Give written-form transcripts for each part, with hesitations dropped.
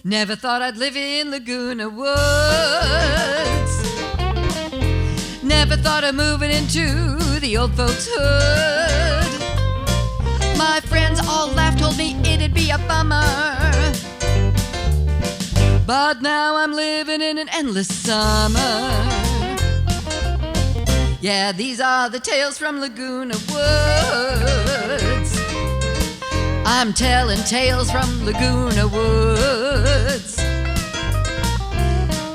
Never thought I'd live in Laguna Woods. Never thought of moving into the old folks' hood. My friends all laughed, told me it'd be a bummer. But now I'm living in an endless summer. Yeah, these are the tales from Laguna Woods. I'm telling tales from Laguna Woods.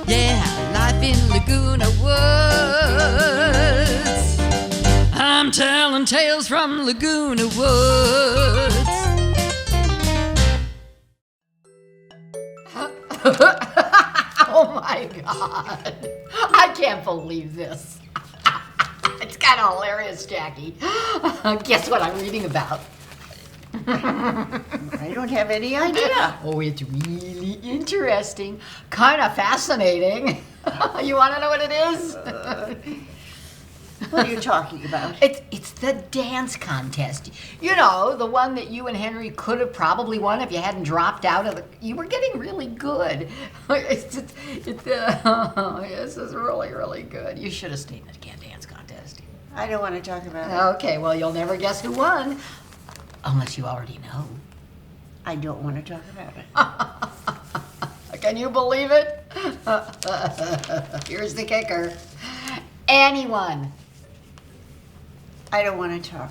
Yeah, life in Laguna Woods. I'm telling tales from Laguna Woods. Oh my God. I can't believe this. It's kind of hilarious, Jackie. Guess what I'm reading about? I don't have any idea. Oh, it's really interesting. Kind of fascinating. You want to know what it is? What are you talking about? It's the dance contest. You know, the one that you and Henry could have probably won if you hadn't dropped out of the... You were getting really good. This is really, really good. You should have stayed in the dance contest. I don't want to talk about it. Okay, well, you'll never guess who won. Unless you already know. I don't want to talk about it. Can you believe it? Here's the kicker. Anyone. I don't want to talk.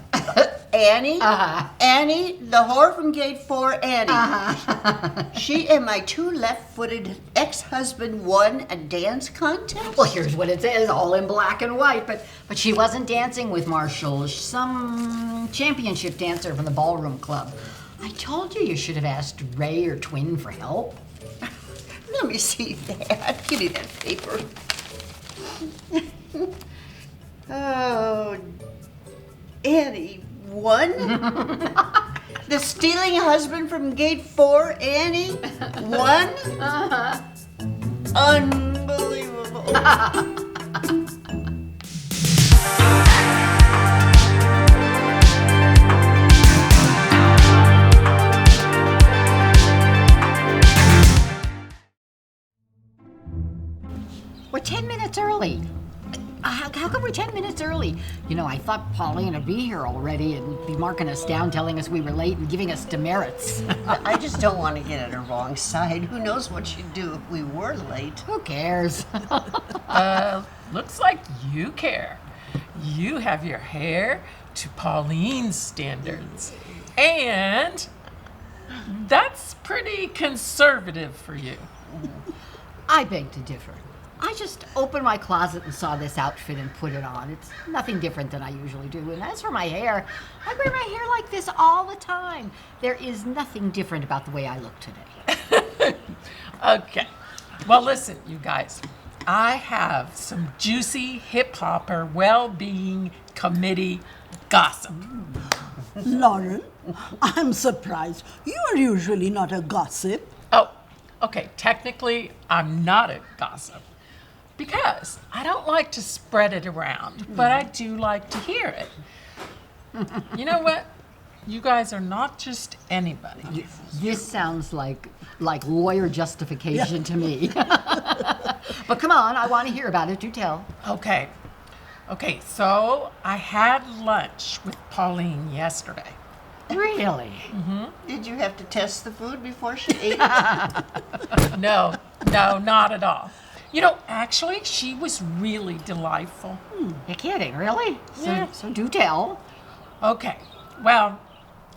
Annie? Uh-huh. Annie, the whore from Gate 4, Annie. Uh-huh. She and my two left-footed ex-husband won a dance contest? Well, here's what it says, all in black and white, but she wasn't dancing with Marshall, some championship dancer from the ballroom club. I told you should have asked Ray or Twin for help. Let me see that. Give me that paper. Oh, Annie won? The stealing husband from Gate 4, Annie, won? Uh-huh. Unbelievable. We're 10 minutes early. How come we're 10 minutes early? You know, I thought Pauline would be here already and be marking us down, telling us we were late and giving us demerits. I just don't want to get on her wrong side. Who knows what she'd do if we were late? Who cares? Looks like you care. You have your hair to Pauline's standards. And that's pretty conservative for you. I beg to differ. I just opened my closet and saw this outfit and put it on. It's nothing different than I usually do. And as for my hair, I wear my hair like this all the time. There is nothing different about the way I look today. Okay. Well, listen, you guys. I have some juicy hip-hopper well-being committee gossip. Lauren, I'm surprised. You are usually not a gossip. Oh, okay. Technically, I'm not a gossip because I don't like to spread it around, but I do like to hear it. You know what? You guys are not just anybody. This sounds like lawyer justification to me. But come on, I want to hear about it. Do tell. Okay, so I had lunch with Pauline yesterday. Really? Did you have to test the food before she ate it? No, not at all. You know, actually, she was really delightful. You're kidding, really? Yeah. So do tell. Okay, well,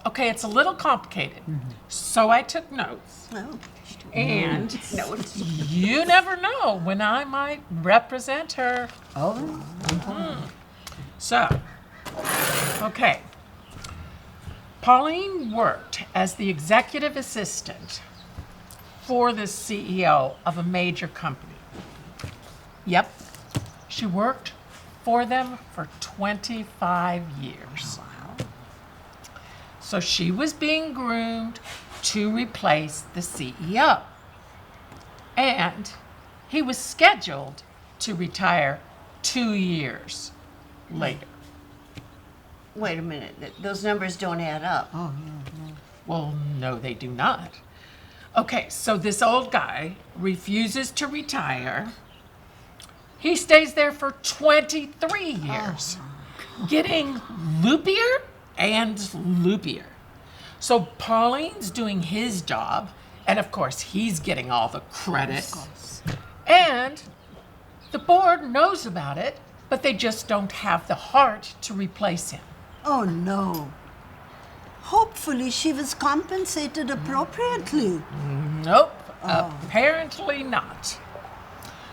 it's a little complicated. So I took notes. Oh, And you never know when I might represent her. Oh. So, okay. Pauline worked as the executive assistant for the CEO of a major company. Yep, she worked for them for 25 years. Wow. So she was being groomed to replace the CEO. And he was scheduled to retire 2 years later. Wait a minute. Those numbers don't add up. Oh, no. Well, no, they do not. Okay, so this old guy refuses to retire. He stays there for 23 years, getting loopier and loopier. So Pauline's doing his job, and of course he's getting all the credit. And the board knows about it, but they just don't have the heart to replace him. Oh no. Hopefully she was compensated appropriately. Nope, apparently not.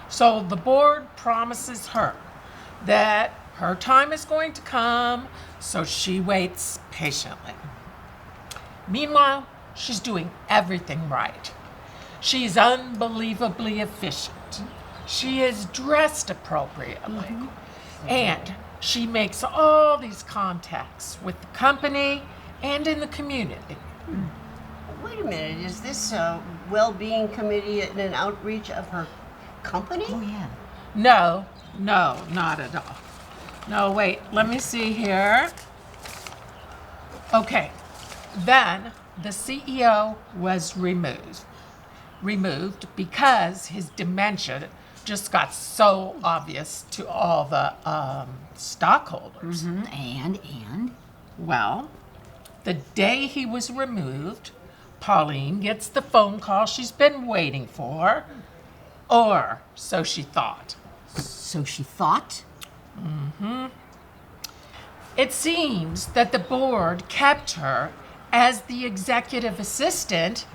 So the board promises her that her time is going to come, so she waits patiently. Meanwhile, she's doing everything right. She's unbelievably efficient. She is dressed appropriately. And she makes all these contacts with the company and in the community. Wait a minute, is this a well-being committee and an outreach of her company? Oh, yeah. No, not at all. No, wait, let me see here. Okay, then the CEO was removed because his dementia just got so obvious to all the stockholders. And? Well, the day he was removed, Pauline gets the phone call she's been waiting for, or so she thought. So she thought? It seems that the board kept her as the executive assistant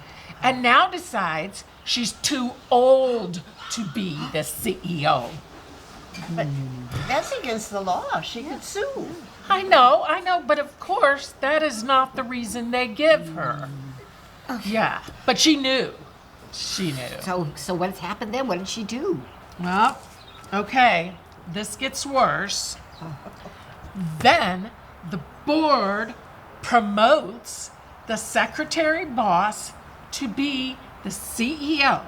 and now decides she's too old to be the CEO. But that's against the law. She could sue. I know, but of course that is not the reason they give her. Yeah, but she knew. She knew. So what's happened then? What did she do? Well, okay, this gets worse. Then the board promotes the secretary boss to be the CEO.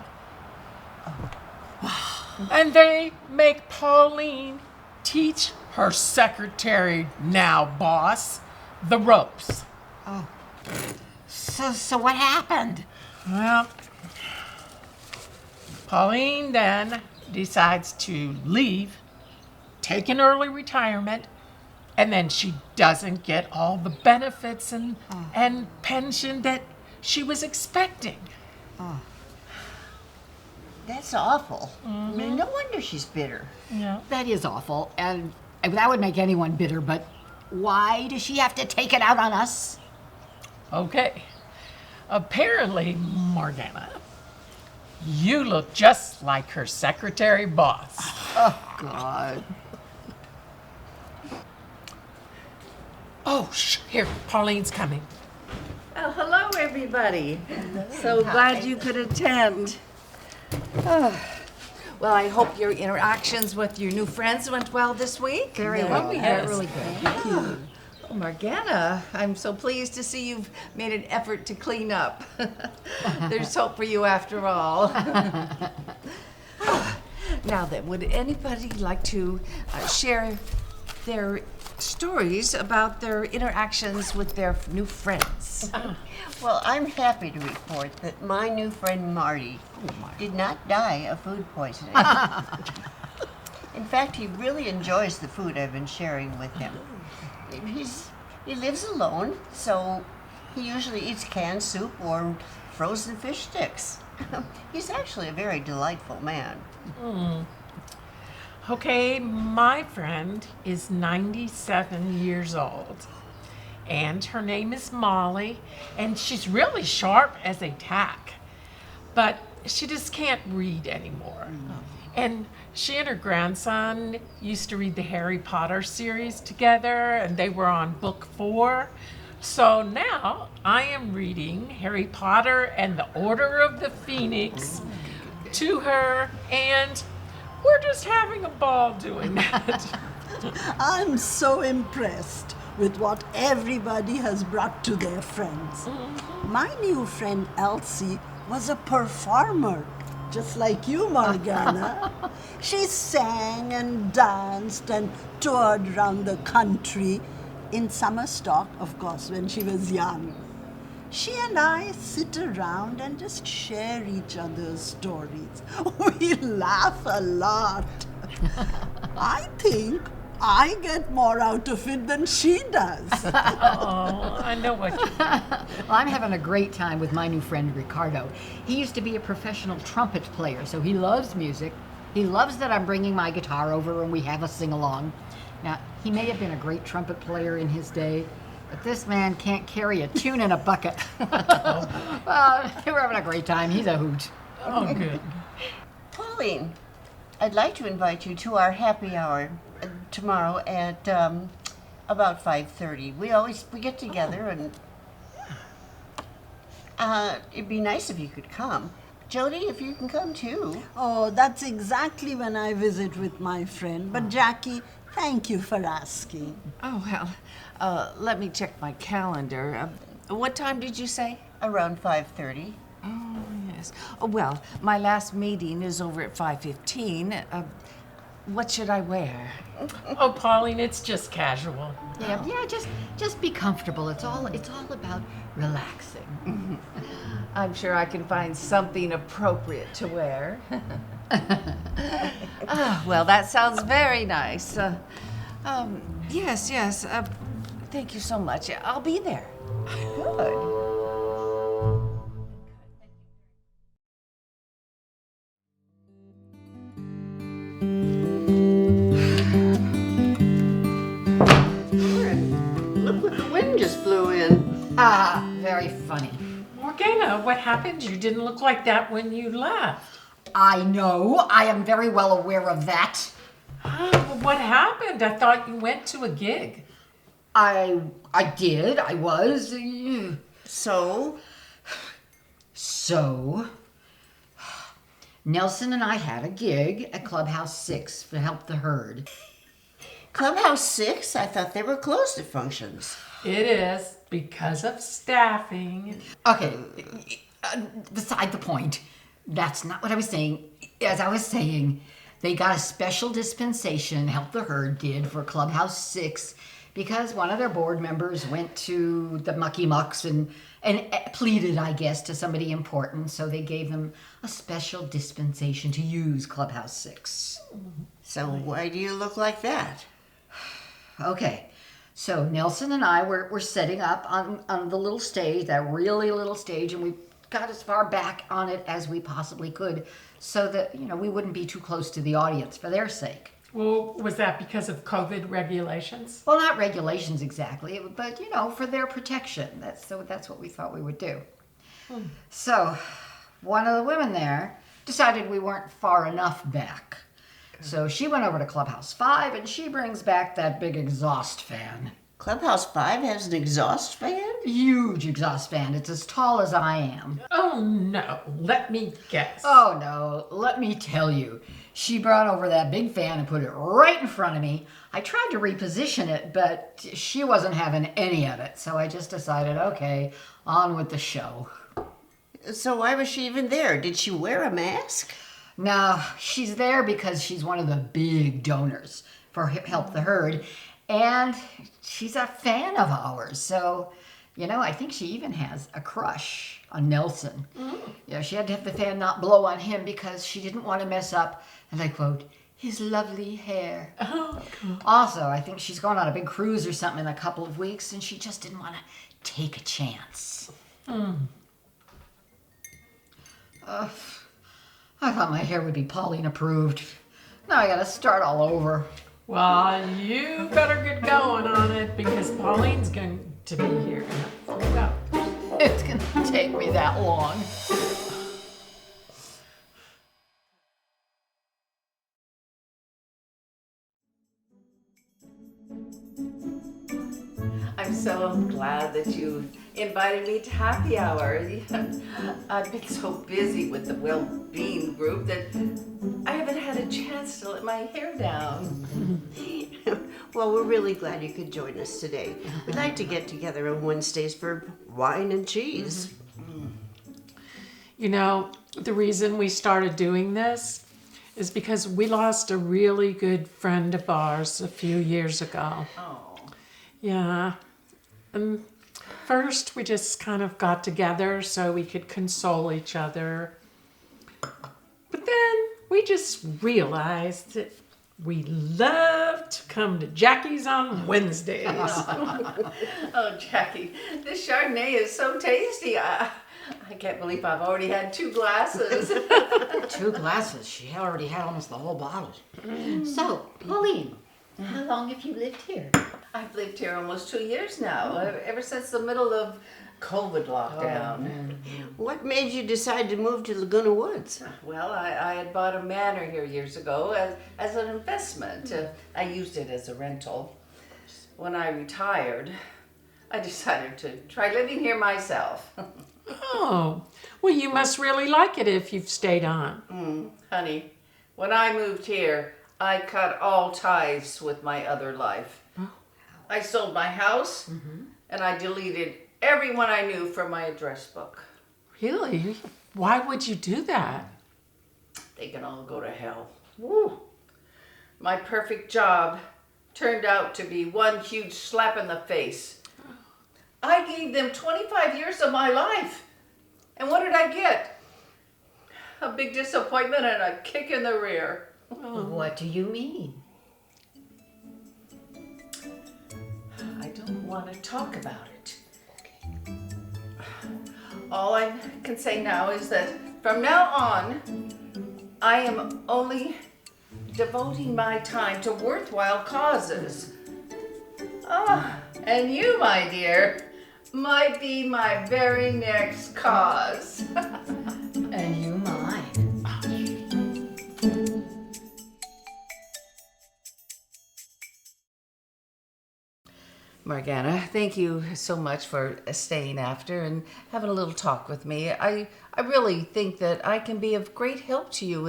And they make Pauline teach her secretary, now boss, the ropes. So what happened? Well, Pauline then decides to leave, take an early retirement, and then she doesn't get all the benefits and pension that she was expecting. That's awful. I mean, no wonder she's bitter. Yeah. That is awful, and that would make anyone bitter, but why does she have to take it out on us? Okay. Apparently, Morgana, you look just like her secretary boss. Oh, God. Oh, here, Pauline's coming. Oh, hello, everybody. So glad you could attend. Oh, well, I hope your interactions with your new friends went well this week. Very well. Yes. Really good. Oh, Morgana, I'm so pleased to see you've made an effort to clean up. There's hope for you after all. Now then, would anybody like to share their stories about their interactions with their new friends? Well, I'm happy to report that my new friend Marty did not die of food poisoning. In fact, he really enjoys the food I've been sharing with him. He lives alone, so he usually eats canned soup or frozen fish sticks. He's actually a very delightful man. Okay, my friend is 97 years old, and her name is Molly, and she's really sharp as a tack, but she just can't read anymore. And she and her grandson used to read the Harry Potter series together, and they were on book 4. So now I am reading Harry Potter and the Order of the Phoenix to her, and we're just having a ball doing that. I'm so impressed with what everybody has brought to their friends. My new friend Elsie was a performer, just like you, Morgana. She sang and danced and toured around the country in summer stock, of course, when she was young. she and I sit around and just share each other's stories. We laugh a lot. I think I get more out of it than she does. Oh, I know what you mean. Well, I'm having a great time with my new friend Ricardo. He used to be a professional trumpet player, so he loves music. He loves that I'm bringing my guitar over and we have a sing-along. Now, he may have been a great trumpet player in his day, but this man can't carry a tune in a bucket. Well, we're having a great time. He's a hoot. Oh, good. Pauline, I'd like to invite you to our happy hour tomorrow at about 5:30. We get together and it'd be nice if you could come. Jody, if you can come too. Oh, that's exactly when I visit with my friend. But Jackie, thank you for asking. Oh, well, let me check my calendar. What time did you say? Around 5:30. Oh, yes. Oh, well, my last meeting is over at 5:15. What should I wear? Oh, Pauline, it's just casual. Yeah, just be comfortable. It's all about relaxing. I'm sure I can find something appropriate to wear. Well, that sounds very nice. Yes. Thank you so much. I'll be there. Good. Look what the wind just blew in. Ah, very funny. Morgana, what happened? You didn't look like that when you left. I know. I am very well aware of that. Well, what happened? I thought you went to a gig. I did. I was. So, So, Nelson and I had a gig at Clubhouse 6 to help the herd. Clubhouse 6? I thought they were closed at functions. It is because of staffing. Okay, beside the point. That's not what I was saying. As I was saying, they got a special dispensation, Help the Herd did, for Clubhouse 6 because one of their board members went to the Mucky Mucks and pleaded, I guess, to somebody important. So they gave them a special dispensation to use Clubhouse 6. So why do you look like that? Okay, so Nelson and I were setting up on the little stage, that really little stage, and we got as far back on it as we possibly could so that, we wouldn't be too close to the audience for their sake. Well, was that because of COVID regulations? Well, not regulations exactly, but, for their protection. That's what we thought we would do. So one of the women there decided we weren't far enough back. So she went over to Clubhouse 5 and she brings back that big exhaust fan. Clubhouse 5 has an exhaust fan? Huge exhaust fan. It's as tall as I am. Oh, no. Let me guess. Oh, no. Let me tell you. She brought over that big fan and put it right in front of me. I tried to reposition it, but she wasn't having any of it. So I just decided, okay, on with the show. So why was she even there? Did she wear a mask? No, she's there because she's one of the big donors for Help the Herd. And she's a fan of ours. So, I think she even has a crush on Nelson. She had to have the fan not blow on him because she didn't want to mess up, and I quote, his lovely hair. Oh, cool. Also, I think she's going on a big cruise or something in a couple of weeks, and she just didn't want to take a chance. I thought my hair would be Pauline approved. Now I gotta start all over. Well, you better get going on it because Pauline's going to be here in a few hours. It's gonna take me that long. I'm so glad that you invited me to happy hour. I've been so busy with the well-being group that I haven't had a chance to let my hair down. Well, we're really glad you could join us today. We'd like to get together on Wednesdays for wine and cheese. The reason we started doing this is because we lost a really good friend of ours a few years ago. Oh. Yeah. First, we just kind of got together so we could console each other. But then we just realized that we love to come to Jackie's on Wednesdays. Oh, Jackie, this Chardonnay is so tasty. I can't believe I've already had 2 glasses. 2 glasses. She already had almost the whole bottle. So, Pauline, how long have you lived here? I've lived here almost 2 years now, ever since the middle of COVID lockdown. What made you decide to move to Laguna Woods? Well, I had bought a manor here years ago as an investment. I used it as a rental. When I retired, I decided to try living here myself. Oh, well, you must really like it if you've stayed on. Honey, when I moved here, I cut all ties with my other life. I sold my house, and I deleted everyone I knew from my address book. Really? Why would you do that? They can all go to hell. Woo. My perfect job turned out to be one huge slap in the face. I gave them 25 years of my life. And what did I get? A big disappointment and a kick in the rear. What do you mean? I don't want to talk about it. All I can say now is that from now on, I am only devoting my time to worthwhile causes. And you, my dear, might be my very next cause. And you mine. Morgana, thank you so much for staying after and having a little talk with me. I really think that I can be of great help to you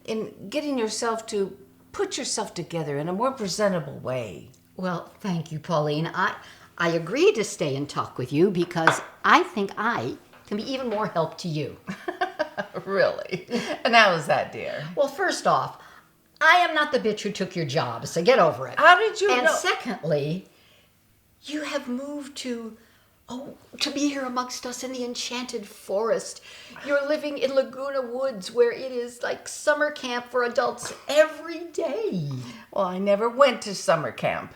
in getting yourself to put yourself together in a more presentable way. Well, thank you, Pauline. I agreed to stay and talk with you because I think I can be even more help to you. Really? And how is that, dear? Well, first off, I am not the bitch who took your job, so get over it. How did you And know? secondly, you have moved to be here amongst us in the enchanted forest. You're living in Laguna Woods where it is like summer camp for adults every day. Well, I never went to summer camp.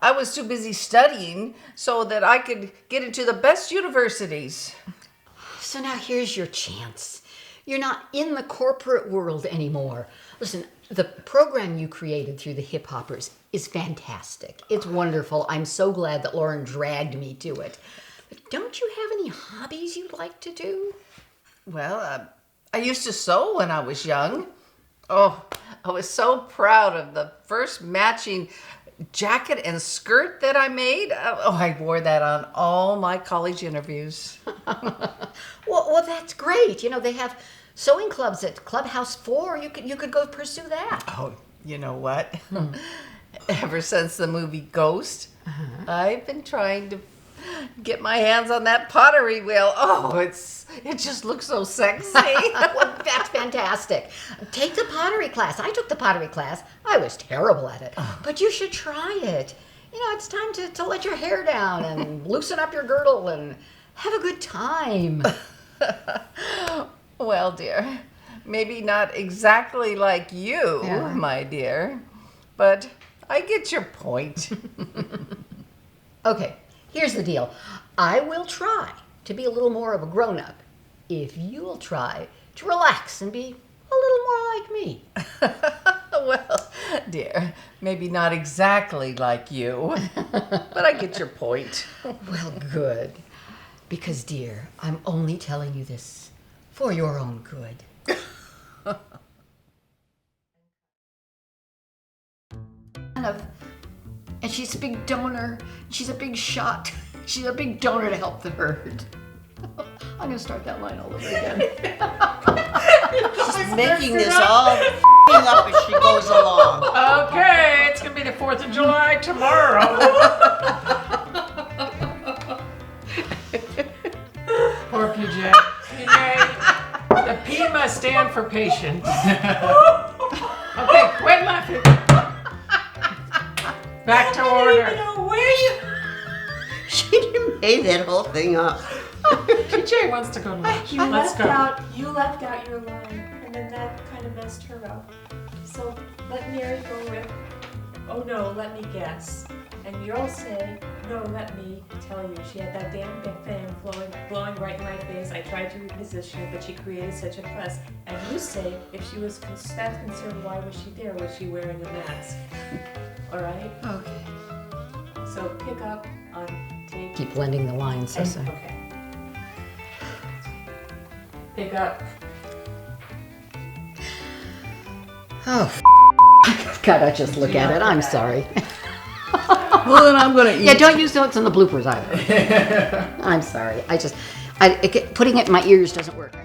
I was too busy studying so that I could get into the best universities. So now here's your chance. You're not in the corporate world anymore. Listen, the program you created through the Hip Hoppers is fantastic. It's wonderful. I'm so glad that Lauren dragged me to it. But don't you have any hobbies you'd like to do? Well, I used to sew when I was young. Oh, I was so proud of the first matching jacket and skirt that I made. Oh, I wore that on all my college interviews. Well, that's great. You know, they have sewing clubs at Clubhouse 4. You could go pursue that. Oh, you know what? Ever since the movie Ghost, I've been trying to get my hands on that pottery wheel. Oh, it just looks so sexy. Well, that's fantastic. Take the pottery class. I took the pottery class. I was terrible at it. But you should try it. You know, it's time to let your hair down and loosen up your girdle and have a good time. Well, dear, maybe not exactly like you, my dear, but I get your point. Okay, here's the deal. I will try to be a little more of a grown-up if you'll try to relax and be a little more like me. Well, dear, maybe not exactly like you, but I get your point. Well, good. Because, dear, I'm only telling you this for your own good. And she's a big donor. She's a big shot. She's a big donor to help the herd. I'm gonna start that line all over again. She's making this all up as she goes along. Okay, it's gonna be the 4th of July tomorrow. Poor PJ. PJ, the P must stand for patience. Okay, quit laughing. Back to order. She didn't pay that whole thing up. PJ wants to go lunch. You Let's left go. you left out your line, and then that kind of messed her up. So let Mary go with, oh no, let me guess. And you'll say, no, let me tell you. She had that damn big fan blowing right in my face. I tried to reposition it, but she created such a fuss. And you say, if she was that concerned, why was she there? Was she wearing a mask? All right? Okay. So pick up on tape. Keep blending the lines. Okay. Pick up. Oh, gotta just look at it. I'm sorry. Well, then I'm gonna eat. Yeah, don't use notes in the bloopers either. I'm sorry. Putting it in my ears doesn't work.